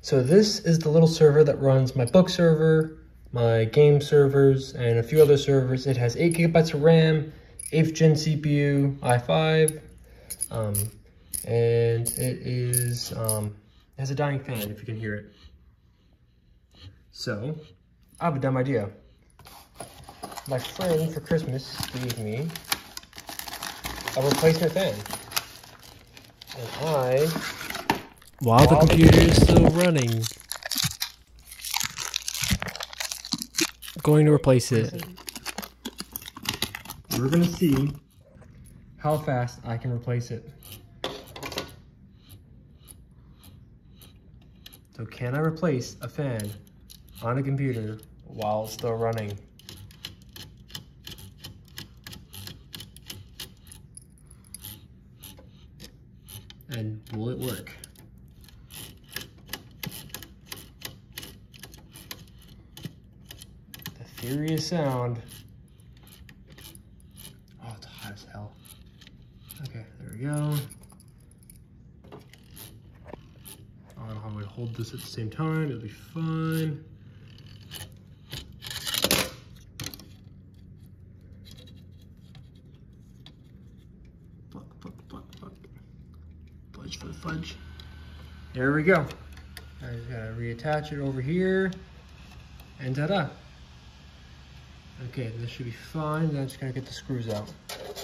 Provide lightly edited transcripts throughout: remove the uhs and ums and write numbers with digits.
So this is the little server that runs my book server, my game servers, and a few other servers. It has 8 gigabytes of RAM, 8th gen CPU, i5, and it has a dying fan if you can hear it. So, I have a dumb idea. My friend for Christmas gave me a replacement fan. And while the computer is still running, I'm going to replace it. We're going to see how fast I can replace it. So can I replace a fan on a computer while it's still running? And will it work? The furious sound. Oh, it's hot as hell. Okay, there we go. I don't know how I'm gonna hold this at the same time. It'll be fine. Fudge for the fudge. There we go. I just gotta reattach it over here, and ta-da. Okay, this should be fine. Then I'm just gonna get the screws out.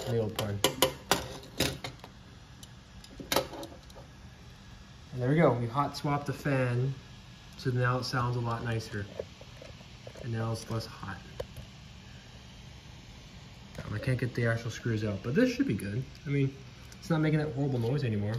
The old pun. And there we go. We hot swapped the fan, so now it sounds a lot nicer. And now it's less hot. I can't get the actual screws out, but this should be good. I mean, it's not making that horrible noise anymore.